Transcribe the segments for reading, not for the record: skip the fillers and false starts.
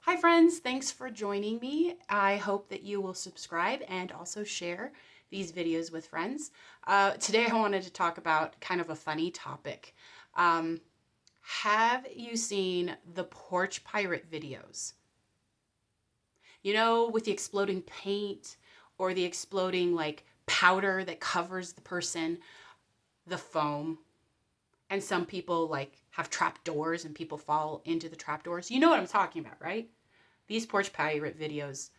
Hi friends, thanks for joining me. I hope that you will subscribe and also share these videos with friends. Today I wanted to talk about kind of a funny topic. Um, have you seen the Porch Pirate videos? You know, with the exploding paint or the exploding like powder that covers the person, the foam, and some people like have trap doors and people fall into the trap doors. You know what I'm talking about, right? These Porch Pirate videos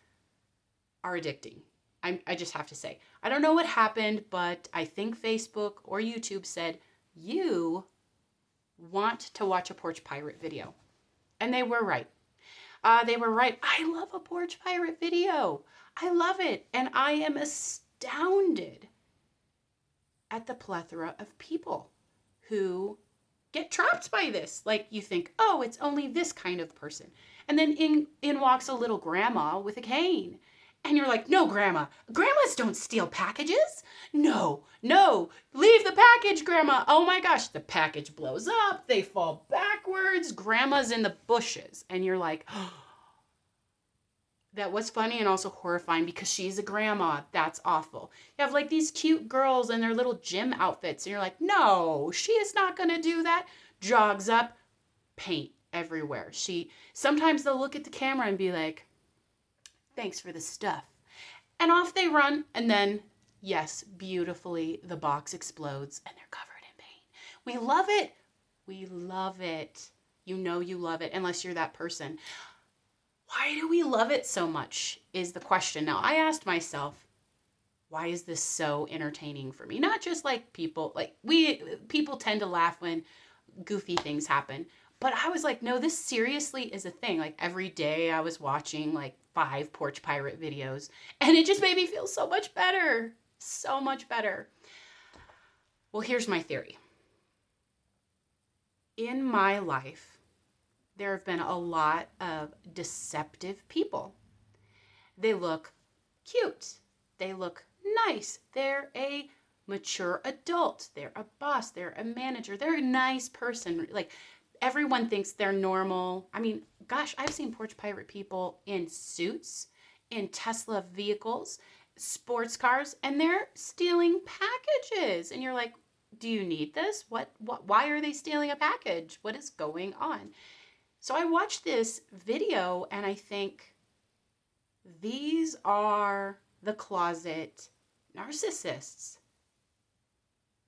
are addicting. I just have to say. I don't know what happened, but I think Facebook or YouTube said, you want to watch a Porch Pirate video. And they were right. They were right. I love a Porch Pirate video. I love it. And I am astounded at the plethora of people who get trapped by this. Like you think, oh, it's only this kind of person. And then in walks a little grandma with a cane. And you're like, no, grandmas don't steal packages. No, leave the package, grandma. Oh my gosh, the package blows up. They fall backwards. Grandma's in the bushes. And you're like, oh, that was funny and also horrifying because she's a grandma. That's awful. You have like these cute girls in their little gym outfits, and you're like, no, she is not going to do that. Jogs up, paint everywhere. Sometimes they'll look at the camera and be like, thanks for the stuff. And off they run, and then, yes, beautifully, the box explodes and they're covered in paint. We love it. We love it. You know you love it, unless you're that person. Why do we love it so much is the question. Now, I asked myself, why is this so entertaining for me? Not just like people tend to laugh when goofy things happen. But I was like, no, this seriously is a thing. Like every day I was watching like 5 Porch Pirate videos, and it just made me feel so much better. So much better. Well, here's my theory. In my life, there have been a lot of deceptive people. They look cute. They look nice. They're a mature adult. They're a boss. They're a manager. They're a nice person. Like everyone thinks they're normal. I mean, gosh, I've seen Porch Pirate people in suits, in Tesla vehicles, sports cars, and they're stealing packages. And you're like, do you need this? Why are they stealing a package? What is going on? So I watched this video and I think these are the closet narcissists.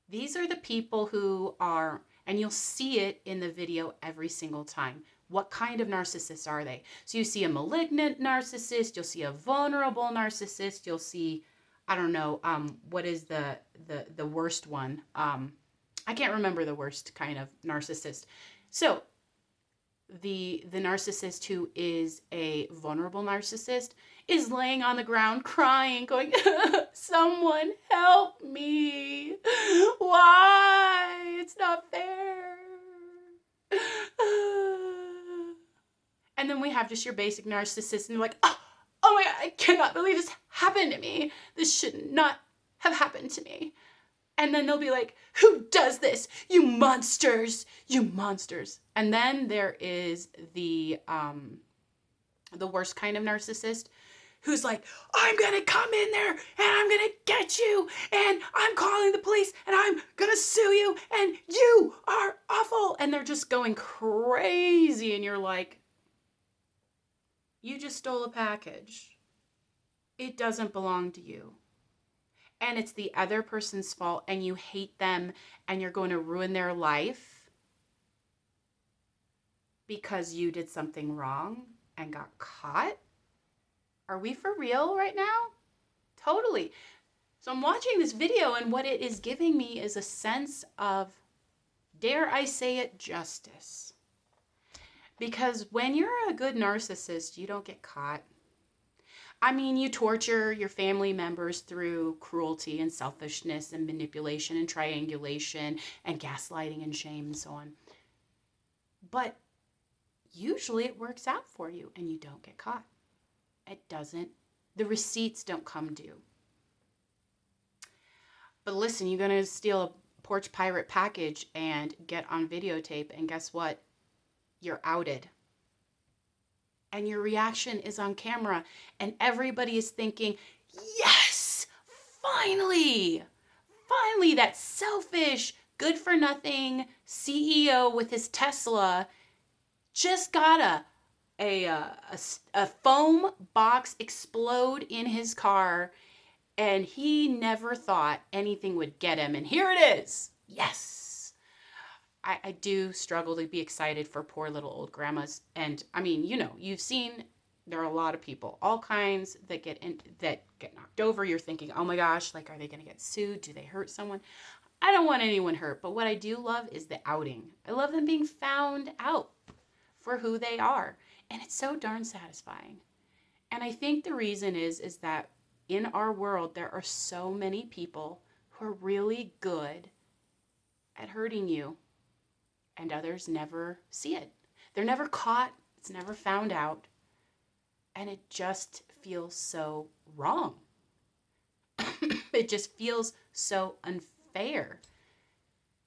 These are the people who are, and you'll see it in the video every single time. What kind of narcissists are they? So you see a malignant narcissist, you'll see a vulnerable narcissist, you'll see, I don't know, what is the worst one? I can't remember the worst kind of narcissist. So the narcissist who is a vulnerable narcissist is laying on the ground crying, going, someone help me. Why? It's not fair. And then we have just your basic narcissist, and you're like, oh my God, I cannot believe this happened to me. This should not have happened to me. And then they'll be like, who does this? You monsters, you monsters. And then there is the worst kind of narcissist who's like, I'm going to come in there and I'm going to get you and I'm calling the police and I'm going to sue you and you are awful. And they're just going crazy. And you're like, you just stole a package. It doesn't belong to you. And it's the other person's fault and you hate them and you're going to ruin their life because you did something wrong and got caught? Are we for real right now? Totally. So I'm watching this video and what it is giving me is a sense of, dare I say it, justice. Because when you're a good narcissist, you don't get caught. I mean, you torture your family members through cruelty and selfishness and manipulation and triangulation and gaslighting and shame and so on. But usually it works out for you and you don't get caught. It doesn't. The receipts don't come due. But listen, you're going to steal a Porch Pirate package and get on videotape, and guess what? You're outed. and your reaction is on camera, and everybody is thinking, yes, finally, that selfish, good for nothing CEO with his Tesla just got a foam box explode in his car, and he never thought anything would get him, and here it is. Yes. I do struggle to be excited for poor little old grandmas. And I mean, you've seen there are a lot of people, all kinds that get knocked over. You're thinking, oh my gosh, like, are they going to get sued? Do they hurt someone? I don't want anyone hurt, but what I do love is the outing. I love them being found out for who they are. And it's so darn satisfying. And I think the reason is that in our world, there are so many people who are really good at hurting you, and others never see it. They're never caught. It's never found out. And it just feels so wrong. It just feels so unfair.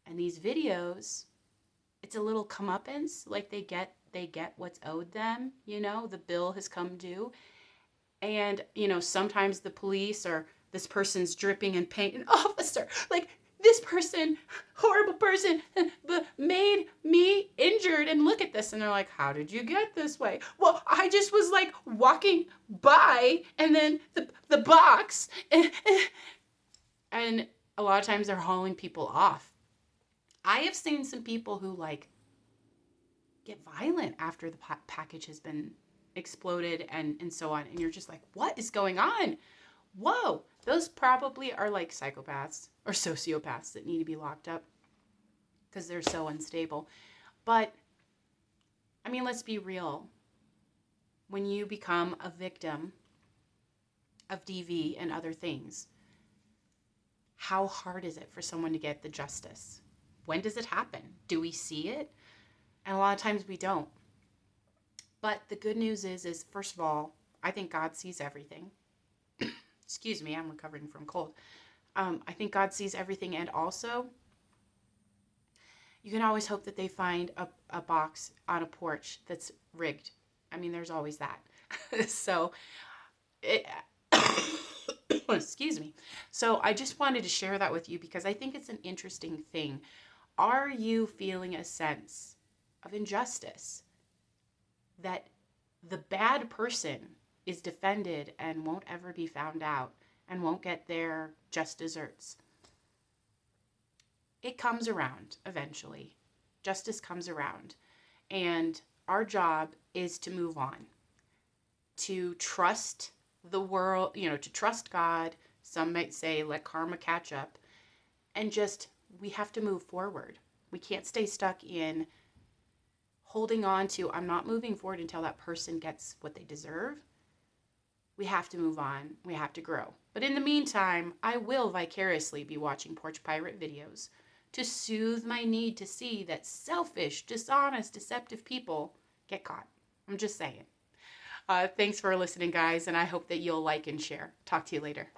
And these videos, it's a little comeuppance, like they get what's owed them, the bill has come due. And, sometimes the police or this person's dripping in paint, an officer, like, this person, horrible person, made me injured, and look at this. And they're like, how did you get this way? Well, I just was like walking by, and then the box, and a lot of times they're hauling people off. I have seen some people who like get violent after the package has been exploded and so on. And you're just like, what is going on? Whoa, those probably are like psychopaths or sociopaths that need to be locked up because they're so unstable. But I mean, let's be real. When you become a victim of DV and other things, how hard is it for someone to get the justice? When does it happen? Do we see it? And a lot of times we don't. But the good news is first of all, I think God sees everything. Excuse me, I'm recovering from cold. I think God sees everything, and also you can always hope that they find a box on a porch that's rigged. I mean, there's always that. So, excuse me. So I just wanted to share that with you because I think it's an interesting thing. Are you feeling a sense of injustice? That the bad person is defended and won't ever be found out and won't get their just desserts. It comes around eventually. Justice comes around. And our job is to move on, to trust the world, to trust God. Some might say, let karma catch up. And we have to move forward. We can't stay stuck in holding on to, I'm not moving forward until that person gets what they deserve. We have to move on. We have to grow. But in the meantime, I will vicariously be watching Porch Pirate videos to soothe my need to see that selfish, dishonest, deceptive people get caught. I'm just saying. Thanks for listening, guys, and I hope that you'll like and share. Talk to you later.